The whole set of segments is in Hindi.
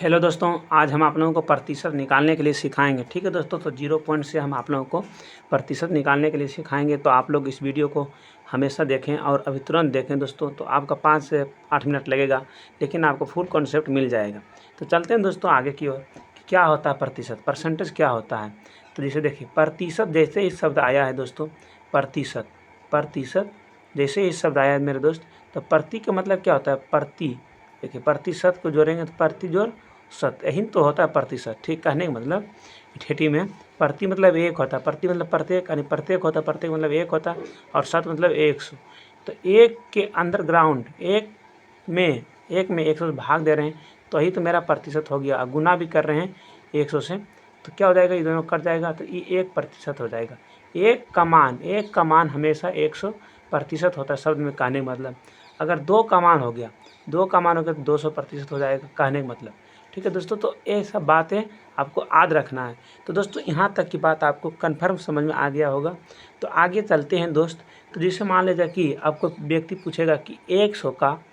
हेलो दोस्तों, आज हम आप लोगों को प्रतिशत निकालने के लिए सिखाएंगे। ठीक है दोस्तों, तो 0 पॉइंट से हम आप लोगों को प्रतिशत निकालने के लिए सिखाएंगे। तो आप लोग इस वीडियो को हमेशा देखें और अभी तुरंत देखें दोस्तों। तो आपका 5 से 8 मिनट लगेगा, लेकिन आपको फुल कॉन्सेप्ट मिल जाएगा। तो चलते हैं दोस्तों आगे की ओर कि क्या होता है प्रतिशत, परसेंटेज क्या होता है। तो जैसे देखिए, प्रतिशत जैसे ही शब्द आया है दोस्तों, प्रतिशत प्रतिशत जैसे ही शब्द आया है मेरे दोस्त, तो प्रति का मतलब क्या होता है? प्रति। देखिए, प्रतिशत को जोड़ेंगे तो प्रति जोड़ शत, यही तो होता है प्रतिशत। ठीक, कहने का मतलब ठेठी में प्रति मतलब एक होता है, प्रति मतलब प्रत्येक, यानी प्रत्येक होता है, प्रत्येक मतलब एक होता है, और शत मतलब 100। तो एक के अंडर ग्राउंड एक में 100 से भाग दे रहे हैं, तो यही तो मेरा प्रतिशत हो गया। गुना भी कर रहे हैं 100 से, तो क्या हो जाएगा? ये दोनों कट जाएगा, तो ये 1% हो जाएगा। एक का मान हमेशा 100% होता है शब्द में, कहने का मतलब। अगर 2 का मान हो गया, 2 का मान हो गया तो 200% हो जाएगा, कहने का मतलब। ठीक है दोस्तों, तो ये सब बातें आपको याद रखना है। तो दोस्तों, यहाँ तक की बात आपको कन्फर्म समझ में आ गया होगा। तो आगे चलते हैं दोस्त। तो जैसे मान लीजिए कि आपको व्यक्ति पूछेगा कि 100 का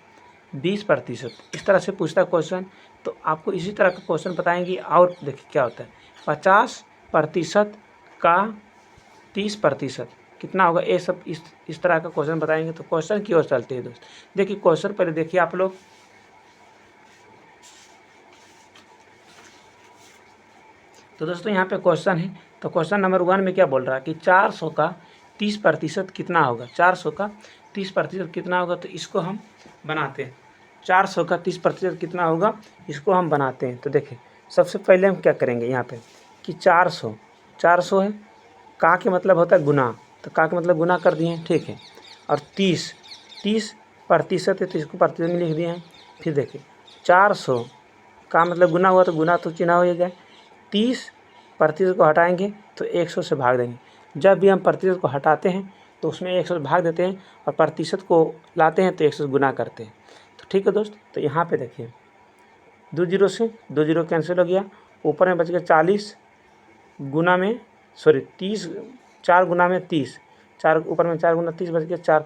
20%, इस तरह से पूछता है क्वेश्चन। तो आपको इसी तरह का क्वेश्चन बताएंगे। और देखिए क्या होता है, 50% का 30% कितना होगा, ये सब इस तरह का क्वेश्चन बताएंगे। तो क्वेश्चन की ओर चलते हैं दोस्त। देखिए क्वेश्चन पहले देखिए आप लोग। तो दोस्तों यहाँ पे क्वेश्चन है। तो क्वेश्चन नंबर 1 में क्या बोल रहा है कि 400 का 30% कितना होगा। 400 का 30% कितना होगा, तो इसको हम बनाते हैं। 400 का 30% कितना होगा, इसको हम बनाते हैं। तो देखिए, सबसे पहले हम क्या करेंगे यहाँ पे कि 400 है, का के मतलब होता है गुना, तो का के मतलब गुना कर दिए हैं। ठीक है, और 30% है, तो इसको प्रतिशत में लिख दिए हैं। फिर देखिए, 400 का मतलब गुना हुआ, तो गुना तो चिन्ह हो गया। 30% को हटाएंगे तो 100 से भाग देंगे। जब भी हम प्रतिशत को हटाते हैं तो उसमें 100 से भाग देते हैं, और प्रतिशत को लाते हैं तो 100 से गुना करते हैं। तो ठीक है दोस्त, तो यहाँ पे देखिए 2 जीरो से 2 जीरो कैंसिल हो गया। ऊपर में बच गया 40 गुना में 30, 4 गुना में 30, 4 ऊपर में 4 गुना 30 बच गया, 4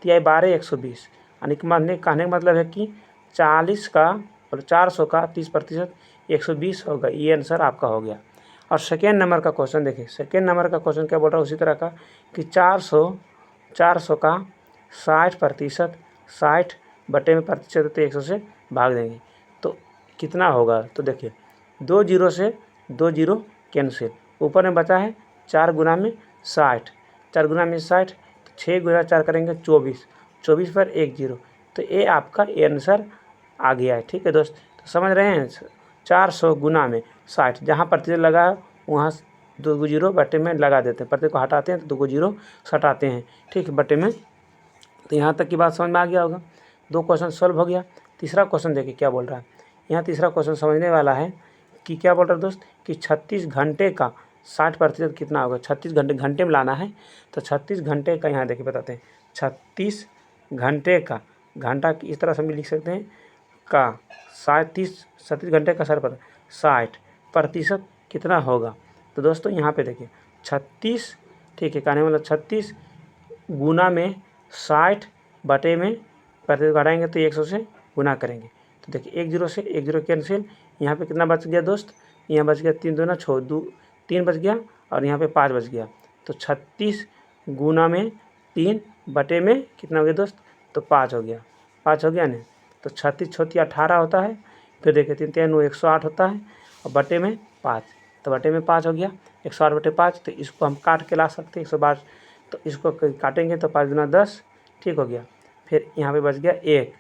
तिहाई 12, 120। यानी कि कहने का मतलब है कि 40 का और 400 का 30% 120 होगा। ये आंसर आपका हो गया। और सेकेंड नंबर का क्वेश्चन देखिए, सेकेंड नंबर का क्वेश्चन क्या बोल रहा है उसी तरह का कि 400 का 60%, 60 बटे में प्रतिशत, तो 100 से भाग देंगे तो कितना होगा। तो देखिए 2 जीरो से 2 जीरो कैंसिल, ऊपर में बचा है 4 गुना में 60, 4 गुना में 60, तो 6 गुना 4 करेंगे 24, 24 पर 1 जीरो, तो ये आपका आंसर आ गया है। ठीक है दोस्त, तो समझ रहे हैं। 400 गुना में 60, जहाँ प्रतिशत लगा है वहाँ 2 जीरो बटे में लगा देते हैं, प्रतिशत को हटाते हैं तो 2 जीरो सटाते हैं। ठीक है, बटे में। तो यहाँ तक की बात समझ में आ गया होगा। 2 क्वेश्चन सॉल्व हो गया। तीसरा क्वेश्चन देखिए क्या बोल रहा है। यहाँ तीसरा क्वेश्चन समझने वाला है कि क्या बोल रहा है दोस्त कि 36 घंटे का 60% कितना होगा। 36 घंटे घंटे में लाना है, तो 36 घंटे का यहाँ देखिए बताते हैं। 36 घंटे का, घंटा इस तरह से हम लिख सकते हैं का 36 घंटे का 60% कितना होगा। तो दोस्तों यहाँ पे देखिए 36, ठीक है, कहने वाला 36 गुना में 60 बटे में प्रतिशत घटाएंगे तो 100 से गुना करेंगे। तो देखिए 1 जीरो से 1 जीरो कैंसिल, यहाँ पे कितना बच गया दोस्त, यहाँ बच गया 3 दूना 6, 2 3 बच गया, और यहाँ पे 5 बच गया। तो 36 गुना में 3 बटे में कितना हो गया दोस्त, तो 5 हो गया, 5 हो गया ना। तो 36 छोटी 18 होता है। फिर देखिए 3 3 9 108 होता है, और बटे में 5, तो बटे में 5 हो गया, 108 बटे 5। तो इसको हम काट के ला सकते हैं 112, तो इसको काटेंगे तो 5 गुना 10, ठीक हो गया। फिर यहाँ पे बच गया 1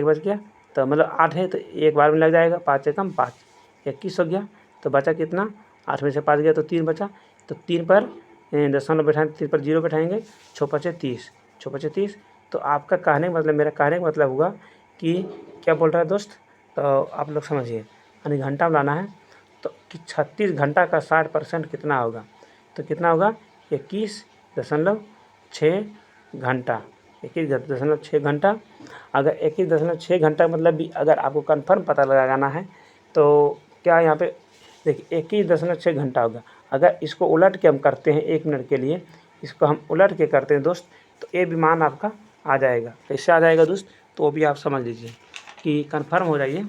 बच गया, तो मतलब 8 है तो एक बार में लग जाएगा, 5 एकम 5, 21 हो गया। तो बचा कितना, 8 में से 5 गया तो 3 बचा, तो 3 पर दशमलव बैठाएंगे, 3 पर 0 बैठाएंगे, 6 पचे 30, 6 पचे 30। तो आपका कहने का मतलब, मेरा कहने का मतलब हुआ कि क्या बोल रहा है दोस्त, तो आप लोग समझिए। यानी घंटा में लाना है तो कि 36 घंटा का 60% कितना होगा, तो कितना होगा 21.6 घंटा, 21.6 घंटा। अगर 21.6 घंटा मतलब भी अगर आपको कन्फर्म पता लगाना है तो क्या यहाँ पे देखिए 21.6 घंटा होगा। अगर इसको उलट के हम करते हैं 1 मिनट के लिए, इसको हम उलट के करते हैं दोस्त, तो ये भी मान आपका आ जाएगा। कैसे आ जाएगा दोस्त, तो वो भी आप समझ लीजिए कि कन्फर्म हो जाइए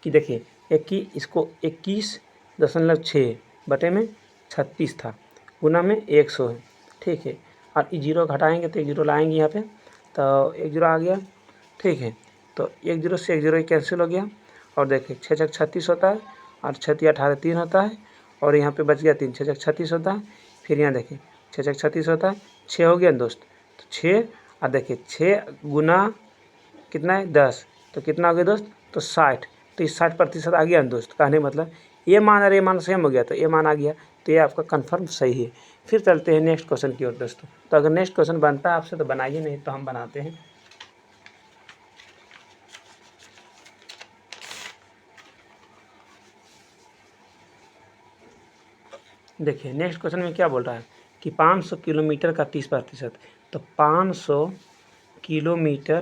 कि देखिए 21.6 बटे में 36 था, गुना में 100 है, ठीक है। और ये जीरो घटाएंगे तो एक जीरो लाएंगे यहाँ पे, तो एक जीरो आ गया, ठीक है। तो एक जीरो से एक जीरो कैंसिल हो गया, और देखिए 6 छक 36 होता है, और 6 तिया 18 3 होता है, और यहाँ पे बच गया 3, 6 छक 36 होता है। फिर यहाँ देखिए 6 छक 36 होता है, 6 हो गया दोस्त, तो 6, और देखिए 6 गुना कितना है 10, तो कितना हो गया दोस्त, तो 60। तो इस 60% आ गया ना दोस्त, कहने मतलब ये मान और ये मान सेम हो गया, तो ये मान आ गया, तो ये आपका कन्फर्म सही है। फिर चलते हैं नेक्स्ट क्वेश्चन की ओर दोस्तों। तो अगर नेक्स्ट क्वेश्चन बनता है आपसे तो बनाइए, नहीं तो हम बनाते हैं। देखिए नेक्स्ट क्वेश्चन में क्या बोल रहा है कि 500 किलोमीटर का 30%, तो 500 किलोमीटर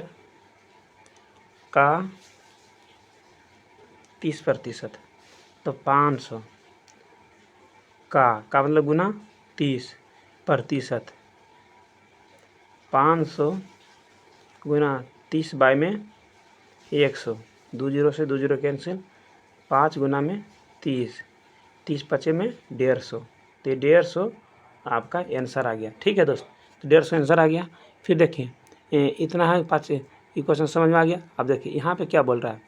का 30%, तो 500 का मतलब गुना 30%, 500 गुना 30 बाई में 100, 2 जीरो से 2 जीरो कैंसिल, 5 गुना में 30, 30 पचे में 150, तो 150 आपका आंसर आ गया, ठीक है दोस्त। तो 150 आंसर आ गया। फिर देखिए इतना है 5, ये क्वेश्चन समझ में आ गया। अब देखिए यहाँ पे क्या बोल रहा है,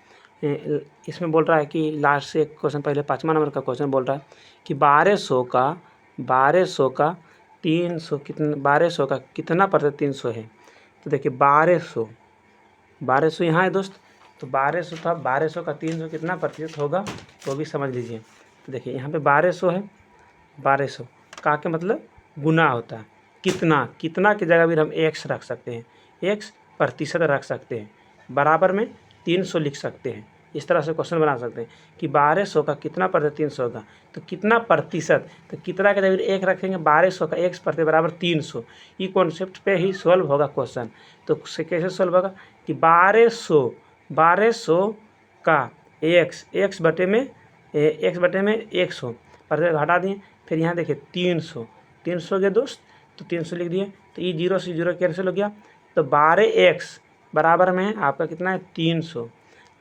इसमें बोल रहा है कि लास्ट से एक क्वेश्चन पहले 5वां नंबर का क्वेश्चन बोल रहा है कि 1200 का 300 कितना, 1200 का कितना प्रतिशत 300 है। तो देखिए 1200 यहाँ है दोस्त, तो 1200 था, 1200 का 300 कितना प्रतिशत होगा तो भी समझ लीजिए। तो देखिए यहाँ पे 1200 है, 1200 का के मतलब गुना होता है, कितना की जगह भी हम x रख सकते हैं, x प्रतिशत रख सकते हैं, बराबर में 300 लिख सकते हैं। इस तरह से क्वेश्चन बना सकते हैं कि 1200 का कितना प्रतिशत 300 होगा, तो कितना प्रतिशत, तो कितना के जगह एक रखेंगे, 1200 का x प्रतिशत बराबर 300। ये कॉन्सेप्ट पे ही सॉल्व होगा क्वेश्चन। तो कैसे सॉल्व होगा कि 1200 का x बटे में 100 प्रतिशत हटा दिए। फिर यहाँ देखिए 300 गए दोस्त, तो 300 लिख दिए, तो ये जीरो से जीरो कैंसिल हो गया, तो 12x बराबर में है आपका कितना है 300,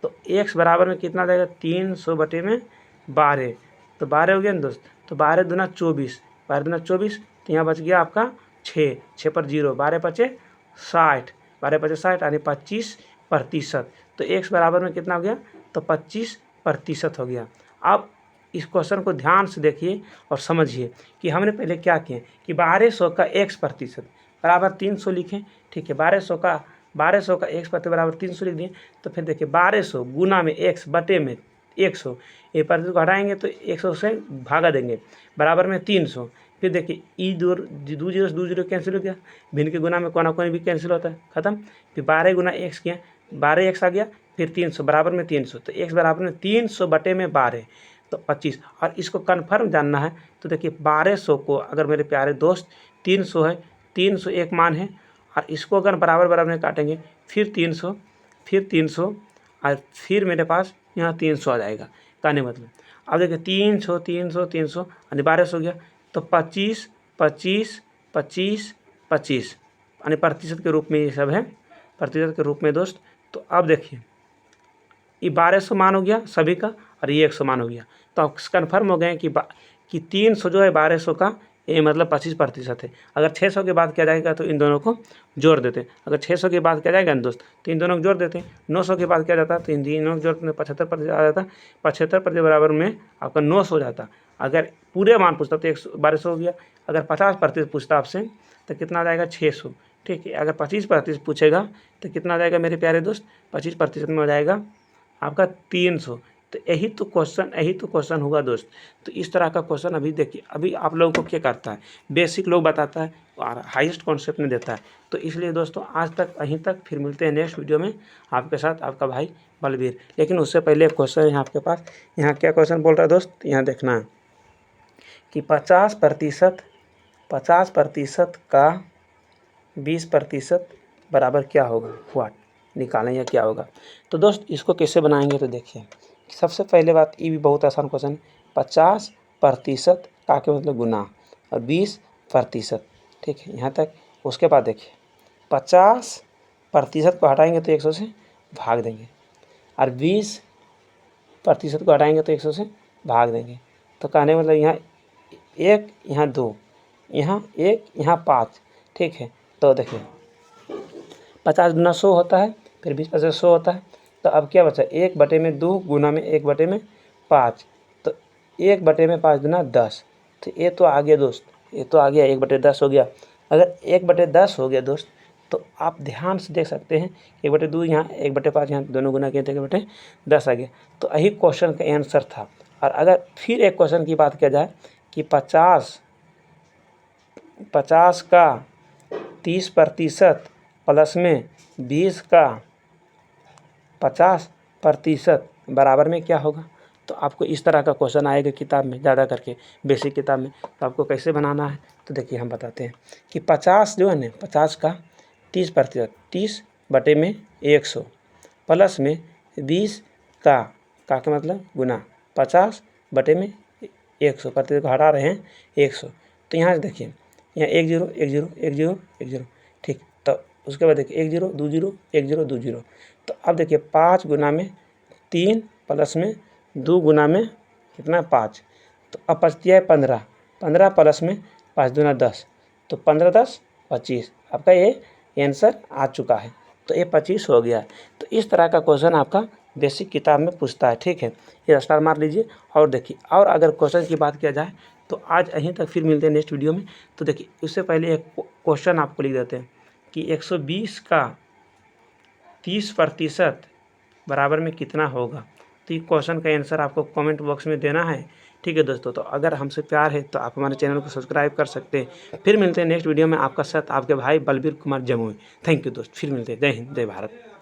तो x बराबर में कितना देगा 300 बटे में 12, तो 12 हो गया ना दोस्त, तो 12 दूना 24, 12 दूना 24, तो यहाँ बच गया आपका 6 पर 0, 12 पचे 60, 12 पचे 60 यानी 25%। तो x बराबर में कितना हो गया, तो 25% हो गया। अब इस क्वेश्चन को ध्यान से देखिए और समझिए कि हमने पहले क्या किए कि 1200 का x प्रतिशत बराबर 300 लिखें, ठीक है। 1200 का x प्रतिशत बराबर 300 लिख दिए। तो फिर देखिए 1200 गुना में x बटे में 100, ये प्रतिशत को हटाएंगे तो 100 से भागा देंगे, बराबर में 300। फिर देखिए ई 2 जीरो से 2 जीरो कैंसिल हो गया, भिन्न के गुना में कोना कोई भी कैंसिल होता है, खत्म। फिर 12 गुना x किया, 12x आ गया, फिर 300 बराबर में 300, तो x बराबर में 300 बटे में 12, तो 25। और इसको कन्फर्म जानना है तो देखिए 1200 को अगर मेरे प्यारे दोस्त 300 है, 300 एक मान है, और इसको अगर बराबर बराबर में काटेंगे फिर 300 और फिर मेरे पास यहाँ 300 आ जाएगा, कहने मतलब। अब देखिए 300 यानी 1200 हो गया, तो 25 यानी प्रतिशत के रूप में ये सब है, प्रतिशत के रूप में दोस्त। तो अब देखिए ये 1200 मान हो गया सभी का, और ये 100 मान हो गया, तो अब कन्फर्म हो गए कि 300 जो है 1200 का ये मतलब 25% है। अगर 600 के बाद क्या जाएगा तो इन दोनों को जोड़ देते हैं, अगर 600 के बाद क्या जाएगा ना दोस्त तो इन दोनों को जोड़ देते हैं। 900 के बाद क्या जाता है तो इन दोनों को जोड़ते हैं, 75% आ जाता, 75% बराबर में आपका 900 हो जाता। अगर पूरे मान पूछता तो 1200 हो गया, अगर 50% पूछता आपसे तो कितना आ जाएगा 600, ठीक है। अगर 25% पूछेगा तो कितना आ जाएगा मेरे प्यारे दोस्त, 25% में हो जाएगा आपका 300। तो यही तो क्वेश्चन हुआ दोस्त। तो इस तरह का क्वेश्चन अभी देखिए, अभी आप लोगों को क्या करता है, बेसिक लोग बताता है और हाईएस्ट कॉन्सेप्ट में देता है। तो इसलिए दोस्तों आज तक यहीं तक, फिर मिलते हैं नेक्स्ट वीडियो में आपके साथ, आपका भाई बलबीर। लेकिन उससे पहले एक क्वेश्चन है आपके पास, यहाँ क्या क्वेश्चन बोल रहा है दोस्त, यहाँ देखना है कि 50% का 20% बराबर क्या होगा, व्हाट निकालें या क्या होगा। तो दोस्त इसको कैसे बनाएंगे, तो देखिए सबसे पहले बात, ये भी बहुत आसान क्वेश्चन, 50% का के मतलब गुना और 20%, ठीक है यहाँ तक। उसके बाद देखिए 50% को हटाएंगे तो 100 से भाग देंगे, और प्रतिशत को हटाएंगे तो 100 से भाग देंगे। तो कहने मतलब यहाँ 1, यहाँ 2, यहाँ 1, यहाँ 5, ठीक है। तो देखिए 50 गुना 100 होता है, फिर 20% 100 होता है। तो अब क्या बचा, 1/2 गुना में 1/5, तो 1/5 गुना 10। तो ये तो आ गया दोस्त, ये तो आ गया 1/10 हो गया। अगर 1/10 हो गया दोस्त, तो आप ध्यान से देख सकते हैं 1/2 यहाँ, 1/5 यहाँ, दोनों गुना किए तो 1/10 आ गया। तो यही क्वेश्चन का आंसर था। और अगर फिर एक क्वेश्चन की बात किया जाए कि 50 का 30% प्लस में 20 का 50% बराबर में क्या होगा। तो आपको इस तरह का क्वेश्चन आएगा किताब में, ज़्यादा करके बेसिक किताब में। तो आपको कैसे बनाना है, तो देखिए हम बताते हैं कि 50 जो है ना, 50 का 30%, 30/100 प्लस में 20 का मतलब गुना 50/100, प्रतिशत को हटा रहे हैं 100। तो यहाँ से देखिए, यहाँ 1 0 1 0 1 0 1 0, ठीक। तो उसके बाद देखिए 1 0 2 0 1 0 2 0। तो अब देखिए 5 गुना में 3 प्लस में 2 गुना में कितना 5। तो अब बचती है 15, 15 प्लस में 5 दूना 10, तो 15 10 25। आपका ये आंसर आ चुका है। तो ये 25 हो गया। तो इस तरह का क्वेश्चन आपका बेसिक किताब में पूछता है, ठीक है। ये स्टार मार लीजिए और देखिए, और अगर क्वेश्चन की बात किया जाए तो आज यहीं तक, फिर मिलते हैं नेक्स्ट वीडियो में। तो देखिए उससे पहले एक क्वेश्चन आपको लिख देते हैं कि 120 का 30% बराबर में कितना होगा। तो ये क्वेश्चन का आंसर आपको कमेंट बॉक्स में देना है, ठीक है दोस्तों। तो अगर हमसे प्यार है तो आप हमारे चैनल को सब्सक्राइब कर सकते हैं। फिर मिलते हैं नेक्स्ट वीडियो में। आपका साथ आपके भाई बलबीर कुमार जमुई। थैंक यू दोस्त, फिर मिलते हैं। जय हिंद, जय भारत।